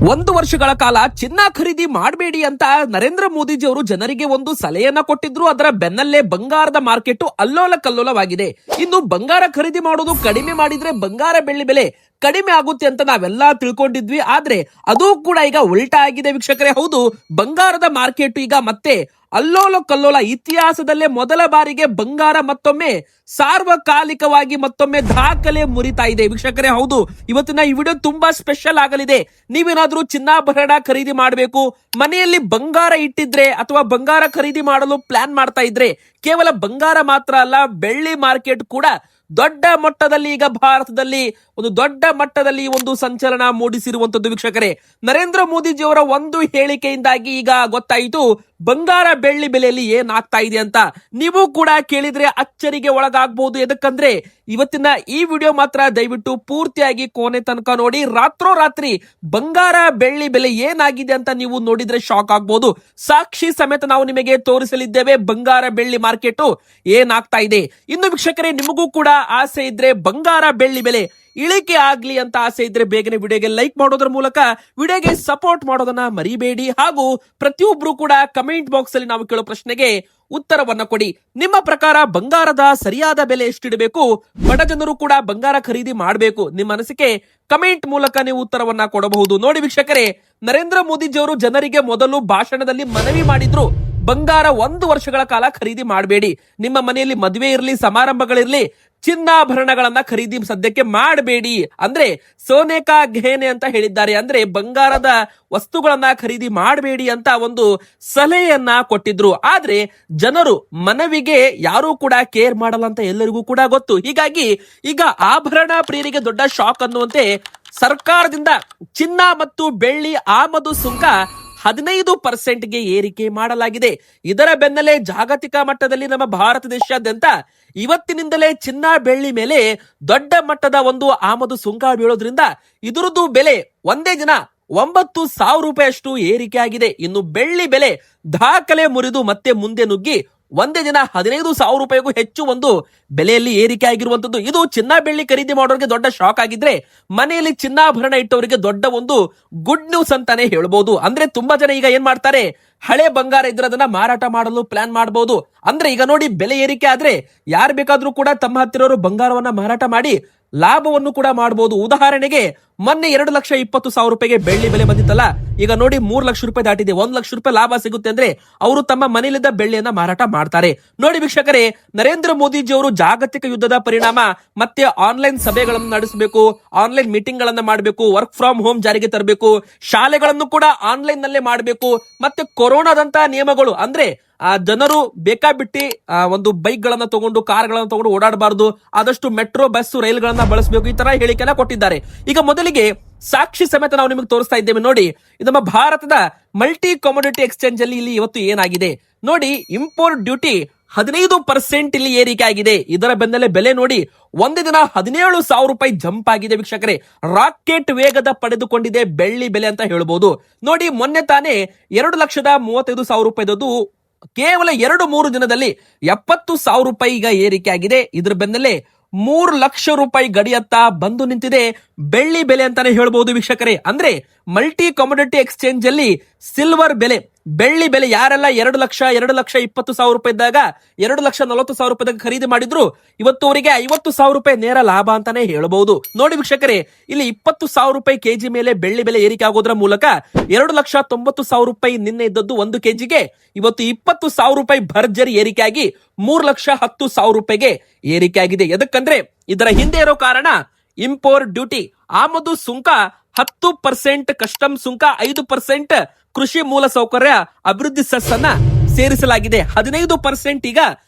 ಒಂದು ವರ್ಷಗಳ ಕಾಲ ಚಿನ್ನ ಖರೀದಿ ಮಾಡಬೇಡಿ ಅಂತ ನರೇಂದ್ರ ಮೋದಿಜಿ ಅವರು ಜನರಿಗೆ ಒಂದು ಸಲಹೆಯನ್ನ ಕೊಟ್ಟಿದ್ರು. ಅದರ ಬೆನ್ನಲ್ಲೇ ಬಂಗಾರದ ಮಾರ್ಕೆಟ್ ಅಲ್ಲೋಲ ಕಲ್ಲೋಲವಾಗಿದೆ. ಇನ್ನು ಬಂಗಾರ ಖರೀದಿ ಮಾಡೋದು ಕಡಿಮೆ ಮಾಡಿದ್ರೆ ಬಂಗಾರ ಬೆಳ್ಳಿ ಬೆಲೆ ಕಡಿಮೆ ಆಗುತ್ತೆ ಅಂತ ನಾವೆಲ್ಲ ತಿಳ್ಕೊಂಡಿದ್ವಿ. ಆದ್ರೆ ಅದು ಕೂಡ ಈಗ ಉಲ್ಟಾ ಆಗಿದೆ ವೀಕ್ಷಕರೇ. ಹೌದು, ಬಂಗಾರದ ಮಾರ್ಕೆಟ್ ಈಗ ಮತ್ತೆ ಅಲ್ಲೋಲ ಕಲ್ಲೋಲ. ಇತಿಹಾಸದಲ್ಲೇ ಮೊದಲ ಬಾರಿಗೆ ಬಂಗಾರ ಮತ್ತೊಮ್ಮೆ ಸಾರ್ವಕಾಲಿಕವಾಗಿ ಮತ್ತೊಮ್ಮೆ ದಾಖಲೆ ಮುರಿತಾ ಇದೆ ವೀಕ್ಷಕರೇ. ಹೌದು, ಇವತ್ತಿನ ಈ ವಿಡಿಯೋ ತುಂಬಾ ಸ್ಪೆಷಲ್ ಆಗಲಿದೆ. ನೀವೇನಾದ್ರೂ ಚಿನ್ನಾಭರಣ ಖರೀದಿ ಮಾಡಬೇಕು, ಮನೆಯಲ್ಲಿ ಬಂಗಾರ ಇಟ್ಟಿದ್ರೆ ಅಥವಾ ಬಂಗಾರ ಖರೀದಿ ಮಾಡಲು ಪ್ಲಾನ್ ಮಾಡ್ತಾ ಇದ್ರೆ, ಕೇವಲ ಬಂಗಾರ ಮಾತ್ರ ಅಲ್ಲ, ಬೆಳ್ಳಿ ಮಾರ್ಕೆಟ್ ಕೂಡ ದೊಡ್ಡ ಮಟ್ಟದಲ್ಲಿ ಈಗ ಭಾರತದಲ್ಲಿ ಒಂದು ದೊಡ್ಡ ಮಟ್ಟದಲ್ಲಿ ಒಂದು ಸಂಚಲನ ಮೂಡಿಸಿರುವಂತದ್ದು ವೀಕ್ಷಕರೇ. ನರೇಂದ್ರ ಮೋದಿಜಿ ಅವರ ಒಂದು ಹೇಳಿಕೆಯಿಂದಾಗಿ ಈಗ ಗೊತ್ತಾಯಿತು ಬಂಗಾರ ಬೆಳ್ಳಿ ಬೆಲೆಯಲ್ಲಿ ಏನಾಗ್ತಾ ಇದೆ ಅಂತ. ನೀವು ಕೂಡ ಕೇಳಿದ್ರೆ ಅಚ್ಚರಿಗೆ ಒಳಗಾಗಬಹುದು. ಎದಕ್ಕಂದ್ರೆ ಇವತ್ತಿನ ಈ ವಿಡಿಯೋ ಮಾತ್ರ ದಯವಿಟ್ಟು ಪೂರ್ತಿಯಾಗಿ ಕೊನೆ ತನಕ ನೋಡಿ. ರಾತ್ರೋರಾತ್ರಿ ಬಂಗಾರ ಬೆಳ್ಳಿ ಬೆಲೆ ಏನಾಗಿದೆ ಅಂತ ನೀವು ನೋಡಿದ್ರೆ ಶಾಕ್ ಆಗ್ಬಹುದು. ಸಾಕ್ಷಿ ಸಮೇತ ನಾವು ನಿಮಗೆ ತೋರಿಸಲಿದ್ದೇವೆ ಬಂಗಾರ ಬೆಳ್ಳಿ ಮಾರ್ಕೆಟ್ ಏನಾಗ್ತಾ ಇದೆ. ಇನ್ನು ವೀಕ್ಷಕರೇ, ನಿಮಗೂ ಕೂಡ ಆಸೆ ಇದ್ರೆ ಬಂಗಾರ ಬೆಳ್ಳಿ ಬೆಲೆ ಇಳಿಕೆ ಆಗ್ಲಿ ಅಂತ ಆಸೆ ಇದ್ರೆ ಬೇಗನೆ ವಿಡಿಯೋಗೆ ಲೈಕ್ ಮಾಡೋದ್ರ ಮೂಲಕ ವಿಡಿಯೋಗೆ ಸಪೋರ್ಟ್ ಮಾಡೋದನ್ನ ಮರಿಬೇಡಿ. ಹಾಗೂ ಪ್ರತಿಯೊಬ್ರು ಕೂಡ ಕಮೆಂಟ್ ಬಾಕ್ಸ್ ಅಲ್ಲಿ ನಾವು ಕೇಳೋ ಪ್ರಶ್ನೆಗೆ ಉತ್ತರವನ್ನ ಕೊಡಿ. ನಿಮ್ಮ ಪ್ರಕಾರ ಬಂಗಾರದ ಸರಿಯಾದ ಬೆಲೆ ಎಷ್ಟಿಡಬೇಕು? ಬಡ ಜನರು ಕೂಡ ಬಂಗಾರ ಖರೀದಿ ಮಾಡಬೇಕು? ನಿಮ್ಮ ಅನಿಸಿಕೆ ಕಮೆಂಟ್ ಮೂಲಕ ನೀವು ಉತ್ತರವನ್ನ ಕೊಡಬಹುದು. ನೋಡಿ ವೀಕ್ಷಕರೇ, ನರೇಂದ್ರ ಮೋದಿಜಿ ಅವರು ಜನರಿಗೆ ಮೊದಲು ಭಾಷಣದಲ್ಲಿ ಮನವಿ ಮಾಡಿದ್ರು, ಬಂಗಾರ 1 ವರ್ಷಗಳ ಕಾಲ ಖರೀದಿ ಮಾಡಬೇಡಿ. ನಿಮ್ಮ ಮನೆಯಲ್ಲಿ ಮದುವೆ ಇರಲಿ, ಸಮಾರಂಭಗಳಿರ್ಲಿ, ಚಿನ್ನಾಭರಣಗಳನ್ನ ಖರೀದಿ ಸದ್ಯಕ್ಕೆ ಮಾಡಬೇಡಿ. ಅಂದ್ರೆ ಸೋನೆ ಕಾ ಘೇನೆ ಅಂತ ಹೇಳಿದ್ದಾರೆ. ಅಂದ್ರೆ ಬಂಗಾರದ ವಸ್ತುಗಳನ್ನ ಖರೀದಿ ಮಾಡಬೇಡಿ ಅಂತ ಒಂದು ಸಲಹೆಯನ್ನ ಕೊಟ್ಟಿದ್ರು. ಆದ್ರೆ ಜನರು ಮನವಿಗೆ ಯಾರು ಕೂಡ ಕೇರ್ ಮಾಡಲ್ಲ ಅಂತ ಎಲ್ಲರಿಗೂ ಕೂಡ ಗೊತ್ತು. ಹೀಗಾಗಿ ಈಗ ಆಭರಣ ಪ್ರಿಯರಿಗೆ ದೊಡ್ಡ ಶಾಕ್ ಅನ್ನುವಂತೆ ಸರ್ಕಾರದಿಂದ ಚಿನ್ನ ಮತ್ತು ಬೆಳ್ಳಿ ಆಮದು ಸುಂಕ 15% ಏರಿಕೆ ಮಾಡಲಾಗಿದೆ. ಇದರ ಬೆನ್ನಲ್ಲೇ ಜಾಗತಿಕ ಮಟ್ಟದಲ್ಲಿ ನಮ್ಮ ಭಾರತ ದೇಶಾದ್ಯಂತ ಇವತ್ತಿನಿಂದಲೇ ಚಿನ್ನ ಬೆಳ್ಳಿ ಮೇಲೆ ದೊಡ್ಡ ಮಟ್ಟದ ಒಂದು ಆಮದು ಸುಂಕ ಬೀಳೋದ್ರಿಂದ ಇದರದ್ದು ಬೆಲೆ ಒಂದೇ ದಿನ 9,000 ರೂಪಾಯಿಯಷ್ಟು ಏರಿಕೆ ಆಗಿದೆ. ಇನ್ನು ಬೆಳ್ಳಿ ಬೆಲೆ ದಾಖಲೆ ಮುರಿದು ಮತ್ತೆ ಮುಂದೆ ನುಗ್ಗಿ ಒಂದೇ ದಿನ 15,000 ರೂಪಾಯಿಗೂ ಹೆಚ್ಚು ಒಂದು ಬೆಲೆಯಲ್ಲಿ ಏರಿಕೆ ಆಗಿರುವಂತದ್ದು. ಇದು ಚಿನ್ನ ಬೆಳ್ಳಿ ಖರೀದಿ ಮಾಡೋರಿಗೆ ದೊಡ್ಡ ಶಾಕ್ ಆಗಿದ್ರೆ, ಮನೆಯಲ್ಲಿ ಚಿನ್ನಾಭರಣ ಇಟ್ಟವರಿಗೆ ದೊಡ್ಡ ಒಂದು ಗುಡ್ ನ್ಯೂಸ್ ಅಂತಾನೆ ಹೇಳ್ಬಹುದು. ಅಂದ್ರೆ ತುಂಬಾ ಜನ ಈಗ ಏನ್ ಮಾಡ್ತಾರೆ, ಹಳೆ ಬಂಗಾರ ಇದ್ರೆ ಅದನ್ನ ಮಾರಾಟ ಮಾಡಲು ಪ್ಲಾನ್ ಮಾಡಬಹುದು. ಅಂದ್ರೆ ಈಗ ನೋಡಿ, ಬೆಲೆ ಏರಿಕೆ ಆದ್ರೆ ಯಾರು ಬೇಕಾದ್ರೂ ಕೂಡ ತಮ್ಮ ಹತ್ತಿರವರು ಬಂಗಾರವನ್ನ ಮಾರಾಟ ಮಾಡಿ ಲಾಭವನ್ನು ಕೂಡ ಮಾಡಬಹುದು. ಉದಾಹರಣೆಗೆ ಮೊನ್ನೆ 2,20,000 ರೂಪಾಯಿಗೆ ಬೆಳ್ಳಿ ಬೆಲೆ ಬಂದಿತ್ತಲ್ಲ, ಈಗ ನೋಡಿ 3 ಲಕ್ಷ ರೂಪಾಯಿ ದಾಟಿದೆ. 1 ಲಕ್ಷ ರೂಪಾಯಿ ಲಾಭ ಸಿಗುತ್ತೆ ಅಂದ್ರೆ ಅವರು ತಮ್ಮ ಮನೆಯಲ್ಲಿದ್ದ ಬೆಳ್ಳಿಯನ್ನ ಮಾರಾಟ ಮಾಡ್ತಾರೆ. ನೋಡಿ ವೀಕ್ಷಕರೇ, ನರೇಂದ್ರ ಮೋದಿಜಿ ಅವರು ಜಾಗತಿಕ ಯುದ್ಧದ ಪರಿಣಾಮ ಮತ್ತೆ ಆನ್ಲೈನ್ ಸಭೆಗಳನ್ನು ನಡೆಸಬೇಕು, ಆನ್ಲೈನ್ ಮೀಟಿಂಗ್ ಗಳನ್ನ ಮಾಡಬೇಕು, ವರ್ಕ್ ಫ್ರಮ್ ಹೋಮ್ ಜಾರಿಗೆ ತರಬೇಕು, ಶಾಲೆಗಳನ್ನು ಕೂಡ ಆನ್ಲೈನ್ ನಲ್ಲೇ ಮಾಡಬೇಕು, ಮತ್ತೆ ಕೊರೋನಾದಂತ ನಿಯಮಗಳು ಅಂದ್ರೆ ಜನರು ಬೇಕಾಬಿಟ್ಟಿ ಒಂದು ಬೈಕ್ ಗಳನ್ನ ತಗೊಂಡು ಕಾರ್ ಗಳನ್ನ ತಗೊಂಡು ಓಡಾಡಬಾರದು, ಆದಷ್ಟು ಮೆಟ್ರೋ ಬಸ್ ರೈಲ್ಗಳನ್ನ ಬಳಸಬೇಕು, ಈ ತರ ಹೇಳಿಕೆಯನ್ನ ಕೊಟ್ಟಿದ್ದಾರೆ. ಈಗ ಮೊದಲಿಗೆ ಸಾಕ್ಷಿ ಸಮೇತ ನಾವು ನಿಮಗೆ ತೋರಿಸ್ತಾ ಇದ್ದೇವೆ. ನೋಡಿ, ಇದು ನಮ್ಮ ಭಾರತದ ಮಲ್ಟಿ ಕಮೋಡಿಟಿ ಎಕ್ಸ್ಚೇಂಜ್ ಅಲ್ಲಿ ಇಲ್ಲಿ ಇವತ್ತು ಏನಾಗಿದೆ ನೋಡಿ, ಇಂಪೋರ್ಟ್ ಡ್ಯೂಟಿ 15% ಇಲ್ಲಿ ಏರಿಕೆ ಆಗಿದೆ. ಇದರ ಬೆನ್ನಲ್ಲೇ ಬೆಲೆ ನೋಡಿ ಒಂದೇ ದಿನ 17,000 ರೂಪಾಯಿ ಜಂಪ್ ಆಗಿದೆ ವೀಕ್ಷಕರೇ. ರಾಕೆಟ್ ವೇಗದ ಪಡೆದುಕೊಂಡಿದೆ ಬೆಳ್ಳಿ ಬೆಲೆ ಅಂತ ಹೇಳ್ಬಹುದು. ನೋಡಿ, ಮೊನ್ನೆ ತಾನೇ 2,35,000 ರೂಪಾಯಿದದು ಕೇವಲ 2-3 ದಿನದಲ್ಲಿ 70,000 ರೂಪಾಯಿ ಈಗ ಏರಿಕೆ ಆಗಿದೆ. ಇದ್ರ ಬೆನ್ನಲ್ಲೇ 3 ಲಕ್ಷ ರೂಪಾಯಿ ಗಡಿಯತ್ತ ಬಂದು ನಿಂತಿದೆ ಬೆಳ್ಳಿ ಬೆಲೆ ಅಂತಾನೆ ಹೇಳ್ಬಹುದು ವೀಕ್ಷಕರೇ. ಅಂದ್ರೆ ಮಲ್ಟಿ ಕಮೋಡಿಟಿ ಎಕ್ಸ್ಚೇಂಜ್ ಅಲ್ಲಿ ಸಿಲ್ವರ್ ಬೆಲೆ, ಬೆಳ್ಳಿ ಬೆಲೆ ಯಾರೆಲ್ಲ 2,20,000 ರೂಪಾಯಿ ಇದ್ದಾಗ 2,40,000 ರೂಪಾಯಿ ಖರೀದಿ ಮಾಡಿದ್ರು, ಇವತ್ತು ಅವರಿಗೆ 50,000 ರೂಪಾಯಿ ನೇರ ಲಾಭ ಅಂತಾನೆ ಹೇಳ್ಬಹುದು. ನೋಡಿ ವೀಕ್ಷಕರೇ, ಇಲ್ಲಿ 20,000 ರೂಪಾಯಿ ಕೆಜಿ ಮೇಲೆ ಬೆಳ್ಳಿ ಬೆಲೆ ಏರಿಕೆ ಆಗೋದ್ರ ಮೂಲಕ 2,90,000 ರೂಪಾಯಿ ನಿನ್ನೆ ಇದ್ದದ್ದು 1 ಕೆಜಿಗೆ ಇವತ್ತು 20,000 ರೂಪಾಯಿ ಭರ್ಜರಿ ಏರಿಕೆ ಆಗಿ 3,10,000 ರೂಪಾಯಿಗೆ ಏರಿಕೆ ಆಗಿದೆ. ಎದಕ್ಕಂದ್ರೆ ಇದರ ಹಿಂದೆ ಇರೋ ಕಾರಣ ಇಂಪೋರ್ಟ್ ಡ್ಯೂಟಿ, ಆಮದು ಸುಂಕ 10%, ಕಸ್ಟಮ್ ಸುಂಕ 5%, ಕೃಷಿ ಮೂಲ ಸೌಕರ್ಯ ಅಭಿವೃದ್ಧಿ ಸೆಸ್ ಅನ್ನ ಸೇರಿಸಲಾಗಿದೆ. 15% ಈಗ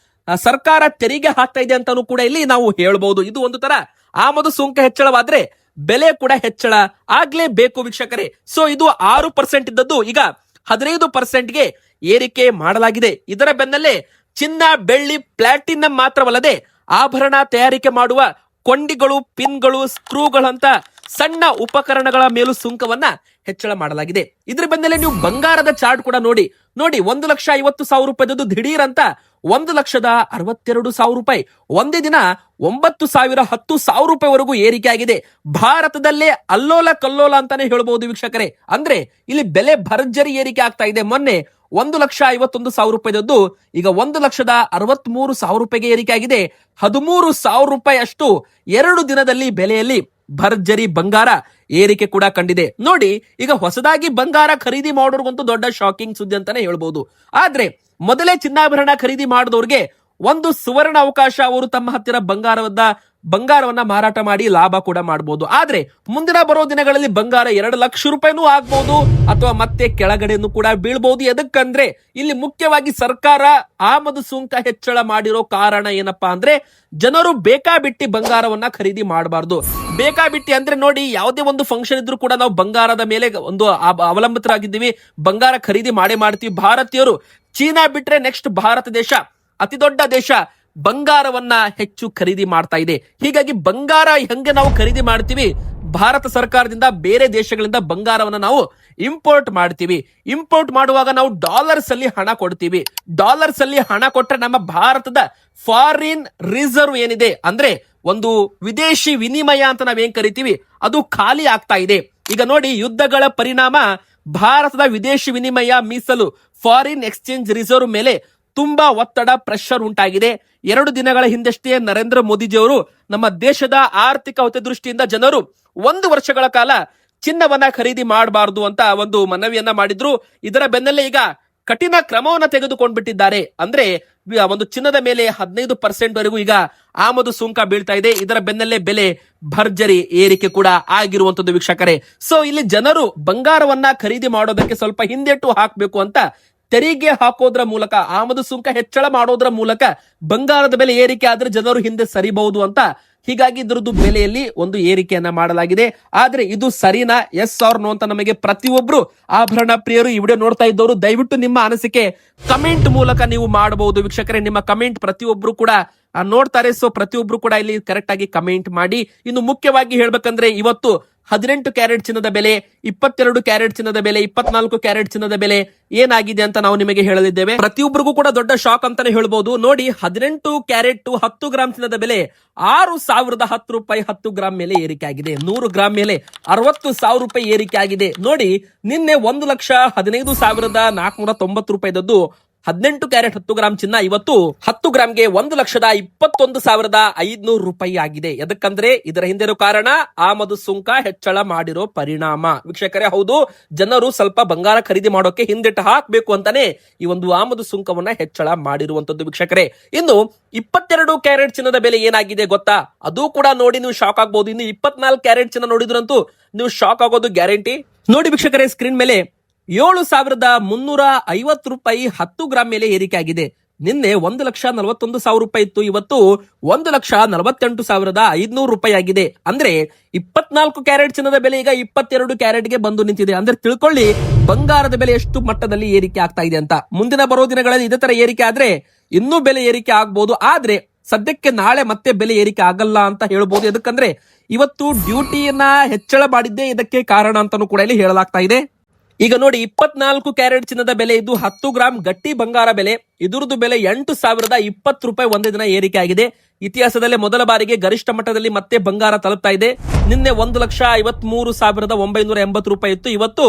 ಸರ್ಕಾರ ತೆರಿಗೆ ಹಾಕ್ತಾ ಇದೆ ಅಂತಾನು ಕೂಡ ಇಲ್ಲಿ ನಾವು ಹೇಳ್ಬಹುದು. ಇದು ಒಂದು ತರ ಆಮದು ಸುಂಕ ಹೆಚ್ಚಳವಾದ್ರೆ ಬೆಲೆ ಕೂಡ ಹೆಚ್ಚಳ ಆಗ್ಲೇಬೇಕು ವೀಕ್ಷಕರೇ. ಸೊ ಇದು 6% ಇದ್ದದ್ದು ಈಗ 15%ಗೆ ಏರಿಕೆ ಮಾಡಲಾಗಿದೆ. ಇದರ ಬೆನ್ನಲ್ಲೇ ಚಿನ್ನ ಬೆಳ್ಳಿ ಪ್ಲಾಟಿನಂ ಮಾತ್ರವಲ್ಲದೆ ಆಭರಣ ತಯಾರಿಕೆ ಮಾಡುವ ಕೊಂಡಿಗಳು, ಪಿನ್ಗಳು, ಸ್ಕ್ರೂಗಳಂತ ಸಣ್ಣ ಉಪಕರಣಗಳ ಮೇಲೂ ಸುಂಕವನ್ನ ಹೆಚ್ಚಳ ಮಾಡಲಾಗಿದೆ. ಇದ್ರ ಬೆನ್ನಲ್ಲೇ ನೀವು ಬಂಗಾರದ ಚಾರ್ಟ್ ಕೂಡ ನೋಡಿ 1,50,000 ರೂಪಾಯಿದ್ದು ದಿಢೀರ್ ಅಂತ 1,62,000 ರೂಪಾಯಿ ಒಂದೇ ದಿನ 9,000 10,000 ರೂಪಾಯಿವರೆಗೂ ಏರಿಕೆ ಆಗಿದೆ. ಭಾರತದಲ್ಲೇ ಅಲ್ಲೋಲ ಕಲ್ಲೋಲ ಅಂತಾನೆ ಹೇಳ್ಬಹುದು ವೀಕ್ಷಕರೇ. ಅಂದ್ರೆ ಇಲ್ಲಿ ಬೆಲೆ ಭರ್ಜರಿ ಏರಿಕೆ ಆಗ್ತಾ ಇದೆ. ಮೊನ್ನೆ 1,51,000 ರೂಪಾಯಿದ್ದು ಈಗ 1,63,000 ರೂಪಾಯಿಗೆ ಏರಿಕೆ ಆಗಿದೆ. 13,000 ರೂಪಾಯಿ ಅಷ್ಟು 2 ದಿನದಲ್ಲಿ ಬೆಲೆಯಲ್ಲಿ ಭರ್ಜರಿ ಬಂಗಾರ ಏರಿಕೆ ಕೂಡ ಕಂಡಿದೆ. ನೋಡಿ, ಈಗ ಹೊಸದಾಗಿ ಬಂಗಾರ ಖರೀದಿ ಮಾಡೋರ್ಗಂತೂ ದೊಡ್ಡ ಶಾಕಿಂಗ್ ಸುದ್ದಿ ಅಂತಾನೆ ಹೇಳ್ಬಹುದು. ಆದ್ರೆ ಮೊದಲೇ ಚಿನ್ನಾಭರಣ ಖರೀದಿ ಮಾಡಿದವ್ರಿಗೆ ಒಂದು ಸುವರ್ಣ ಅವಕಾಶ. ಅವರು ತಮ್ಮ ಹತ್ತಿರ ಬಂಗಾರವನ್ನ ಮಾರಾಟ ಮಾಡಿ ಲಾಭ ಕೂಡ ಮಾಡಬಹುದು. ಆದ್ರೆ ಮುಂದಿನ ಬರೋ ದಿನಗಳಲ್ಲಿ ಬಂಗಾರ 2 ಲಕ್ಷ ರೂಪಾಯಿನೂ ಆಗ್ಬಹುದು ಅಥವಾ ಮತ್ತೆ ಕೆಳಗಡೆನೂ ಕೂಡ ಬೀಳ್ಬಹುದು. ಎದಕ್ಕಂದ್ರೆ ಇಲ್ಲಿ ಮುಖ್ಯವಾಗಿ ಸರ್ಕಾರ ಆಮದು ಸುಂಕ ಹೆಚ್ಚಳ ಮಾಡಿರೋ ಕಾರಣ ಏನಪ್ಪಾ ಅಂದ್ರೆ ಜನರು ಬೇಕಾಬಿಟ್ಟಿ ಬಂಗಾರವನ್ನ ಖರೀದಿ ಮಾಡಬಾರ್ದು. ಬೇಕಾಬಿಟ್ಟಿ ಅಂದ್ರೆ ನೋಡಿ, ಯಾವುದೇ ಒಂದು ಫಂಕ್ಷನ್ ಇದ್ರೂ ಕೂಡ ನಾವು ಬಂಗಾರದ ಮೇಲೆ ಒಂದು ಅವಲಂಬಿತರಾಗಿದ್ದೀವಿ. ಬಂಗಾರ ಖರೀದಿ ಮಾಡ್ತೀವಿ ಭಾರತೀಯರು. ಚೀನಾ ಬಿಟ್ರೆ ನೆಕ್ಸ್ಟ್ ಭಾರತ ದೇಶ ಅತಿ ದೊಡ್ಡ ದೇಶ ಬಂಗಾರವನ್ನ ಹೆಚ್ಚು ಖರೀದಿ ಮಾಡ್ತಾ ಇದೆ. ಹೀಗಾಗಿ ಬಂಗಾರ ಹೆಂಗೆ ನಾವು ಖರೀದಿ ಮಾಡ್ತೀವಿ, ಭಾರತ ಸರ್ಕಾರದಿಂದ ಬೇರೆ ದೇಶಗಳಿಂದ ಬಂಗಾರವನ್ನ ನಾವು ಇಂಪೋರ್ಟ್ ಮಾಡ್ತೀವಿ. ಇಂಪೋರ್ಟ್ ಮಾಡುವಾಗ ನಾವು ಡಾಲರ್ಸ್ ಅಲ್ಲಿ ಹಣ ಕೊಡ್ತೀವಿ. ಡಾಲರ್ಸ್ ಅಲ್ಲಿ ಹಣ ಕೊಟ್ಟರೆ ನಮ್ಮ ಭಾರತದ ಫಾರಿನ್ ರಿಸರ್ವ್ ಏನಿದೆ ಅಂದ್ರೆ ಒಂದು ವಿದೇಶಿ ವಿನಿಮಯ ಅಂತ ನಾವೇನ್ ಕರಿತೀವಿ, ಅದು ಖಾಲಿ ಆಗ್ತಾ ಇದೆ. ಈಗ ನೋಡಿ, ಯುದ್ಧಗಳ ಪರಿಣಾಮ ಭಾರತದ ವಿದೇಶಿ ವಿನಿಮಯ ಮೀಸಲು ಫಾರಿನ್ ಎಕ್ಸ್ಚೇಂಜ್ ರಿಸರ್ವ್ ಮೇಲೆ ತುಂಬಾ ಒತ್ತಡ, ಪ್ರೆಷರ್ ಉಂಟಾಗಿದೆ. 2 ದಿನಗಳ ಹಿಂದಷ್ಟೇ ನರೇಂದ್ರ ಮೋದಿಜಿಯವರು ನಮ್ಮ ದೇಶದ ಆರ್ಥಿಕ ಹಿತದೃಷ್ಟಿಯಿಂದ ಜನರು 1 ವರ್ಷಗಳ ಕಾಲ ಚಿನ್ನವನ್ನ ಖರೀದಿ ಮಾಡಬಾರದು ಅಂತ ಒಂದು ಮನವಿಯನ್ನ ಮಾಡಿದ್ರು. ಇದರ ಬೆನ್ನಲ್ಲೇ ಈಗ ಕಠಿಣ ಕ್ರಮವನ್ನ ತೆಗೆದುಕೊಂಡ್ಬಿಟ್ಟಿದ್ದಾರೆ. ಅಂದ್ರೆ ಒಂದು ಚಿನ್ನದ ಮೇಲೆ 15% ವರೆಗೂ ಈಗ ಆಮದು ಸುಂಕ ಬೀಳ್ತಾ ಇದೆ. ಇದರ ಬೆನ್ನಲ್ಲೇ ಬೆಲೆ ಭರ್ಜರಿ ಏರಿಕೆ ಕೂಡ ಆಗಿರುವಂತದ್ದು ವೀಕ್ಷಕರೇ. ಸೊ ಇಲ್ಲಿ ಜನರು ಬಂಗಾರವನ್ನ ಖರೀದಿ ಮಾಡೋದಕ್ಕೆ ಸ್ವಲ್ಪ ಹಿಂದೆಟ್ಟು ಹಾಕಬೇಕು ಅಂತ ತೆರಿಗೆ ಹಾಕೋದ್ರ ಮೂಲಕ, ಆಮದು ಸುಂಕ ಹೆಚ್ಚಳ ಮಾಡೋದ್ರ ಮೂಲಕ ಬಂಗಾರದ ಬೆಲೆ ಏರಿಕೆ ಆದ್ರೆ ಜನರು ಹಿಂದೆ ಸರಿಬಹುದು ಅಂತ. ಹೀಗಾಗಿ ಇದರದ್ದು ಬೆಲೆಯಲ್ಲಿ ಒಂದು ಏರಿಕೆಯನ್ನ ಮಾಡಲಾಗಿದೆ. ಆದ್ರೆ ಇದು ಸರಿನಾ, ಎಸ್ ಆರ್ ನೋ ಅಂತ ನಮಗೆ ಪ್ರತಿಯೊಬ್ರು ಆಭರಣ ಪ್ರಿಯರು ಈ ವಿಡಿಯೋ ನೋಡ್ತಾ ಇದ್ದವರು ದಯವಿಟ್ಟು ನಿಮ್ಮ ಅನಿಸಿಕೆ ಕಮೆಂಟ್ ಮೂಲಕ ನೀವು ಮಾಡಬಹುದು ವೀಕ್ಷಕರೇ. ನಿಮ್ಮ ಕಮೆಂಟ್ ಪ್ರತಿಯೊಬ್ರು ಕೂಡ ನೋಡ್ತಾರೆ. ಸೊ ಪ್ರತಿಯೊಬ್ರು ಕೂಡ ಇಲ್ಲಿ ಕರೆಕ್ಟ್ ಆಗಿ ಕಮೆಂಟ್ ಮಾಡಿ. ಇನ್ನು ಮುಖ್ಯವಾಗಿ ಹೇಳ್ಬೇಕಂದ್ರೆ ಇವತ್ತು 18 ಕ್ಯಾರೆಟ್ ಚಿನ್ನದ ಬೆಲೆ, 22 ಕ್ಯಾರೆಟ್ ಚಿನ್ನದ ಬೆಲೆ, 24 ಕ್ಯಾರೆಟ್ ಚಿನ್ನದ ಬೆಲೆ ಏನಾಗಿದೆ ಅಂತ ನಾವು ನಿಮಗೆ ಹೇಳಲಿದ್ದೇವೆ. ಪ್ರತಿಯೊಬ್ಬರಿಗೂ ಕೂಡ ದೊಡ್ಡ ಶಾಕ್ ಅಂತಾನೆ ಹೇಳ್ಬಹುದು. ನೋಡಿ, 18 ಕ್ಯಾರೆಟ್ 10 ಗ್ರಾಮ್ ಚಿನ್ನದ ಬೆಲೆ 6,010 ರೂಪಾಯಿ 10 ಗ್ರಾಮ್ ಮೇಲೆ ಏರಿಕೆ ಆಗಿದೆ. 100 ಗ್ರಾಮ್ ಮೇಲೆ 60,000 ರೂಪಾಯಿ ಏರಿಕೆ ಆಗಿದೆ. ನೋಡಿ, ನಿನ್ನೆ 1,15,490 ರೂಪಾಯಿದದ್ದು 18 ಕ್ಯಾರೆಟ್ 10 ಗ್ರಾಮ್ ಚಿನ್ನ ಇವತ್ತು 10 ಗ್ರಾಮ್ಗೆ 1,21,500 ರೂಪಾಯಿ ಆಗಿದೆ. ಎದಕ್ಕಂದ್ರೆ ಇದರ ಹಿಂದಿರೋ ಕಾರಣ ಆಮದು ಸುಂಕ ಹೆಚ್ಚಳ ಮಾಡಿರೋ ಪರಿಣಾಮ ವೀಕ್ಷಕರೇ. ಹೌದು, ಜನರು ಸ್ವಲ್ಪ ಬಂಗಾರ ಖರೀದಿ ಮಾಡೋಕೆ ಹಿಂದೆಟ್ಟು ಹಾಕಬೇಕು ಅಂತಾನೆ ಈ ಒಂದು ಆಮದು ಸುಂಕವನ್ನ ಹೆಚ್ಚಳ ಮಾಡಿರುವಂತದ್ದು ವೀಕ್ಷಕರೇ. ಇನ್ನು 22 ಕ್ಯಾರೆಟ್ ಚಿನ್ನದ ಬೆಲೆ ಏನಾಗಿದೆ ಗೊತ್ತಾ? ಅದು ಕೂಡ ನೋಡಿ ನೀವು ಶಾಕ್ ಆಗ್ಬಹುದು. ಇನ್ನು 24 ಕ್ಯಾರೆಟ್ ಚಿನ್ನ ನೋಡಿದ್ರಂತೂ ನೀವು ಶಾಕ್ ಆಗೋದು ಗ್ಯಾರಂಟಿ. ನೋಡಿ ವೀಕ್ಷಕರೇ, ಸ್ಕ್ರೀನ್ ಮೇಲೆ 7,350 ರೂಪಾಯಿ 10 ಗ್ರಾಮ್ ಮೇಲೆ ಏರಿಕೆ ಆಗಿದೆ. ನಿನ್ನೆ 1,41,000 ರೂಪಾಯಿ ಇತ್ತು, ಇವತ್ತು 1,48,500 ರೂಪಾಯಿ ಆಗಿದೆ. ಅಂದ್ರೆ 24 ಕ್ಯಾರೆಟ್ ಚಿನ್ನದ ಬೆಲೆ ಈಗ 22 ಕ್ಯಾರೆಟ್ಗೆ ಬಂದು ನಿಂತಿದೆ. ಅಂದ್ರೆ ತಿಳ್ಕೊಳ್ಳಿ ಬಂಗಾರದ ಬೆಲೆ ಎಷ್ಟು ಮಟ್ಟದಲ್ಲಿ ಏರಿಕೆ ಆಗ್ತಾ ಇದೆ ಅಂತ. ಮುಂದಿನ ಬರೋ ದಿನಗಳಲ್ಲಿ ಇದೇ ತರ ಏರಿಕೆ ಆದ್ರೆ ಇನ್ನೂ ಬೆಲೆ ಏರಿಕೆ ಆಗ್ಬಹುದು. ಆದ್ರೆ ಸದ್ಯಕ್ಕೆ ನಾಳೆ ಮತ್ತೆ ಬೆಲೆ ಏರಿಕೆ ಆಗಲ್ಲ ಅಂತ ಹೇಳ್ಬೋದು. ಎದಕ್ಕಂದ್ರೆ ಇವತ್ತು ಡ್ಯೂಟಿಯನ್ನ ಹೆಚ್ಚಳ ಮಾಡಿದ್ದೇ ಇದಕ್ಕೆ ಕಾರಣ ಅಂತಾನೂ ಕೂಡ ಇಲ್ಲಿ ಹೇಳಲಾಗ್ತಾ ಇದೆ. ಈಗ ನೋಡಿ, 24 ಕ್ಯಾರೆಟ್ ಚಿನ್ನದ ಬೆಲೆ ಇದು 10 ಗ್ರಾಮ್ ಗಟ್ಟಿ ಬಂಗಾರ ಬೆಲೆ, ಇದರದ್ದು ಬೆಲೆ 8,020 ರೂಪಾಯಿ ಒಂದೇ ದಿನ ಏರಿಕೆ ಆಗಿದೆ. ಇತಿಹಾಸದಲ್ಲೇ ಮೊದಲ ಬಾರಿಗೆ ಗರಿಷ್ಠ ಮಟ್ಟದಲ್ಲಿ ಮತ್ತೆ ಬಂಗಾರ ತಲುಪ್ತಾ ಇದೆ. ನಿನ್ನೆ 1,53,980 ರೂಪಾಯಿ ಇತ್ತು, ಇವತ್ತು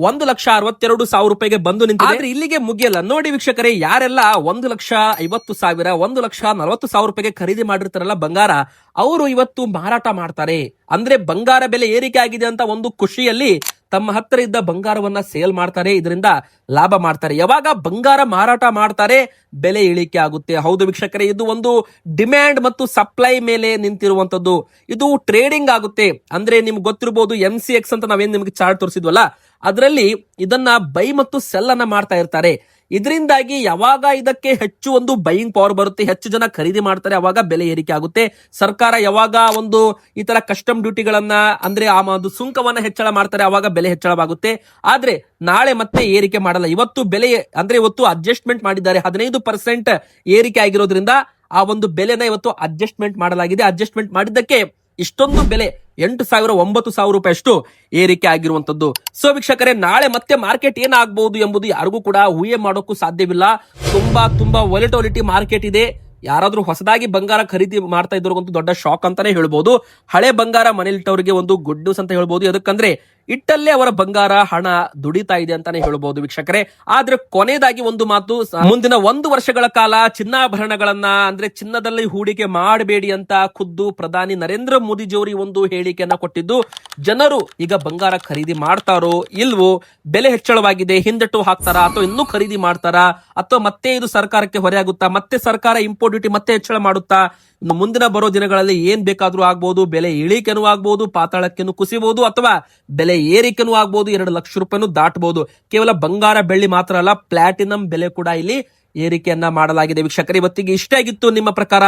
1,62,000 ರೂಪಾಯಿಗೆ ಬಂದು ನಿಂತಿದೆ. ಆದ್ರೆ ಇಲ್ಲಿಗೆ ಮುಗಿಯಲ್ಲ. ನೋಡಿ ವೀಕ್ಷಕರೇ, ಯಾರೆಲ್ಲ 1,50,000 1,40,000 ರೂಪಾಯಿಗೆ ಖರೀದಿ ಮಾಡಿರ್ತಾರಲ್ಲ ಬಂಗಾರ, ಅವರು ಇವತ್ತು ಮಾರಾಟ ಮಾಡ್ತಾರೆ. ಅಂದ್ರೆ ಬಂಗಾರ ಬೆಲೆ ಏರಿಕೆ ಆಗಿದೆ ಅಂತ ಒಂದು ಖುಷಿಯಲ್ಲಿ ತಮ್ಮ ಹತ್ತಿರ ಇದ್ದ ಬಂಗಾರವನ್ನ ಸೇಲ್ ಮಾಡ್ತಾರೆ, ಇದರಿಂದ ಲಾಭ ಮಾಡ್ತಾರೆ. ಯಾವಾಗ ಬಂಗಾರ ಮಾರಾಟ ಮಾಡ್ತಾರೆ ಬೆಲೆ ಇಳಿಕೆ ಆಗುತ್ತೆ. ಹೌದು ವೀಕ್ಷಕರೇ, ಇದು ಒಂದು ಡಿಮ್ಯಾಂಡ್ ಮತ್ತು ಸಪ್ಲೈ ಮೇಲೆ ನಿಂತಿರುವಂತದ್ದು. ಇದು ಟ್ರೇಡಿಂಗ್ ಆಗುತ್ತೆ. ಅಂದ್ರೆ ನಿಮ್ಗೆ ಗೊತ್ತಿರಬಹುದು MCX ಅಂತ ನಾವೇನ್ ನಿಮ್ಗೆ ಚಾರ್ಟ್ ತೋರಿಸಿದ್ವಲ್ಲ, ಅದರಲ್ಲಿ ಇದನ್ನ ಬೈ ಮತ್ತು ಸೆಲ್ ಅನ್ನ ಮಾಡ್ತಾ ಇರ್ತಾರೆ. ಇದರಿಂದಾಗಿ ಯಾವಾಗ ಇದಕ್ಕೆ ಹೆಚ್ಚು ಒಂದು ಬೈಯಿಂಗ್ ಪವರ್ ಬರುತ್ತೆ, ಹೆಚ್ಚು ಜನ ಖರೀದಿ ಮಾಡ್ತಾರೆ, ಅವಾಗ ಬೆಲೆ ಏರಿಕೆ ಆಗುತ್ತೆ. ಸರ್ಕಾರ ಯಾವಾಗ ಒಂದು ಈ ತರ ಕಸ್ಟಮ್ ಡ್ಯೂಟಿಗಳನ್ನ ಅಂದ್ರೆ ಆಮದು ಸುಂಕವನ್ನ ಹೆಚ್ಚಳ ಮಾಡ್ತಾರೆ, ಅವಾಗ ಬೆಲೆ ಹೆಚ್ಚಳವಾಗುತ್ತೆ. ಆದ್ರೆ ನಾಳೆ ಮತ್ತೆ ಏರಿಕೆ ಮಾಡಲ್ಲ. ಇವತ್ತು ಬೆಲೆ ಅಂದ್ರೆ ಇವತ್ತು ಅಡ್ಜಸ್ಟ್ಮೆಂಟ್ ಮಾಡಿದ್ದಾರೆ. 15% ಏರಿಕೆ ಆಗಿರೋದ್ರಿಂದ ಆ ಒಂದು ಬೆಲೆನ ಇವತ್ತು ಅಡ್ಜಸ್ಟ್ಮೆಂಟ್ ಮಾಡಲಾಗಿದೆ. ಅಡ್ಜಸ್ಟ್ಮೆಂಟ್ ಮಾಡಿದ್ದಕ್ಕೆ ಇಷ್ಟೊಂದು ಬೆಲೆ 8,000 9,000 ರೂಪಾಯಿ ಅಷ್ಟು ಏರಿಕೆ ಆಗಿರುವಂತದ್ದು. ಸೊ ವೀಕ್ಷಕರೇ, ನಾಳೆ ಮತ್ತೆ ಮಾರ್ಕೆಟ್ ಏನಾಗಬಹುದು ಎಂಬುದು ಯಾರಿಗೂ ಕೂಡ ಊಹೆ ಮಾಡೋಕ್ಕೂ ಸಾಧ್ಯವಿಲ್ಲ. ತುಂಬಾ ವಾಲಿಟಿಲಿಟಿ ಮಾರ್ಕೆಟ್ ಇದೆ. ಯಾರಾದ್ರೂ ಹೊಸದಾಗಿ ಬಂಗಾರ ಖರೀದಿ ಮಾಡ್ತಾ ಇದ್ದವ್ರಿಗಂತೂ ದೊಡ್ಡ ಶಾಕ್ ಅಂತಾನೆ ಹೇಳ್ಬೋದು. ಹಳೆ ಬಂಗಾರ ಮನೇಲಿಟ್ಟವರಿಗೆ ಒಂದು ಗುಡ್ ನ್ಯೂಸ್ ಅಂತ ಹೇಳ್ಬೋದು. ಯಾಕಂದ್ರೆ ಇಟ್ಟಲ್ಲೇ ಅವರ ಬಂಗಾರ ಹಣ ದುಡಿತಾ ಇದೆ ಅಂತಾನೆ ಹೇಳ್ಬೋದು ವೀಕ್ಷಕರೇ. ಆದ್ರೆ ಕೊನೆಯದಾಗಿ ಒಂದು ಮಾತು, ಮುಂದಿನ 1 ವರ್ಷಗಳ ಕಾಲ ಚಿನ್ನಾಭರಣಗಳನ್ನ ಅಂದ್ರೆ ಚಿನ್ನದಲ್ಲಿ ಹೂಡಿಕೆ ಮಾಡಬೇಡಿ ಅಂತ ಖುದ್ದು ಪ್ರಧಾನಿ ನರೇಂದ್ರ ಮೋದಿಜಿಯವರು ಒಂದು ಹೇಳಿಕೆಯನ್ನ ಕೊಟ್ಟಿದ್ದು, ಜನರು ಈಗ ಬಂಗಾರ ಖರೀದಿ ಮಾಡ್ತಾರೋ ಇಲ್ವೋ, ಬೆಲೆ ಹೆಚ್ಚಳವಾಗಿದೆ ಹಿಂದೆಟ್ಟು ಹಾಕ್ತಾರಾ ಅಥವಾ ಇನ್ನೂ ಖರೀದಿ ಮಾಡ್ತಾರಾ, ಅಥವಾ ಮತ್ತೆ ಇದು ಸರ್ಕಾರಕ್ಕೆ ಹೊರೆ ಆಗುತ್ತಾ, ಮತ್ತೆ ಸರ್ಕಾರ ಇಂಪೋರ್ಟ್ ಡ್ಯೂಟಿ ಮತ್ತೆ ಹೆಚ್ಚಳ ಮಾಡುತ್ತಾ, ಇನ್ನು ಮುಂದಿನ ಬರೋ ದಿನಗಳಲ್ಲಿ ಏನ್ ಬೇಕಾದ್ರೂ ಆಗ್ಬಹುದು. ಬೆಲೆ ಇಳಿಕೆನೂ ಆಗ್ಬಹುದು, ಪಾತಾಳಕ್ಕೆನೂ ಕುಸಿಬಹುದು, ಅಥವಾ ಬೆಲೆ ಏರಿಕೆನೂ ಆಗ್ಬಹುದು, 2 ಲಕ್ಷ ರೂಪಾಯಿನೂ ದಾಟಬಹುದು. ಕೇವಲ ಬಂಗಾರ ಬೆಳ್ಳಿ ಮಾತ್ರ ಅಲ್ಲ, ಪ್ಲಾಟಿನಂ ಬೆಲೆ ಕೂಡ ಇಲ್ಲಿ ಏರಿಕೆಯನ್ನ ಮಾಡಲಾಗಿದೆ ವೀಕ್ಷಕರೇ. ಇವತ್ತಿಗೆ ಇಷ್ಟ ಆಗಿತ್ತು. ನಿಮ್ಮ ಪ್ರಕಾರ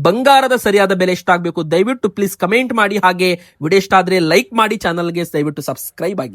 ಬಂಗಾರದ ಸರಿಯಾದ ಬೆಲೆ ಎಷ್ಟಾಗಬೇಕು ದಯವಿಟ್ಟು ಪ್ಲೀಸ್ ಕಮೆಂಟ್ ಮಾಡಿ. ಹಾಗೆ ವಿಡಿಯೋ ಇಷ್ಟ ಆದ್ರೆ ಲೈಕ್ ಮಾಡಿ, ಚಾನಲ್ಗೆ ದಯವಿಟ್ಟು ಸಬ್ಸ್ಕ್ರೈಬ್ ಆಗಿ.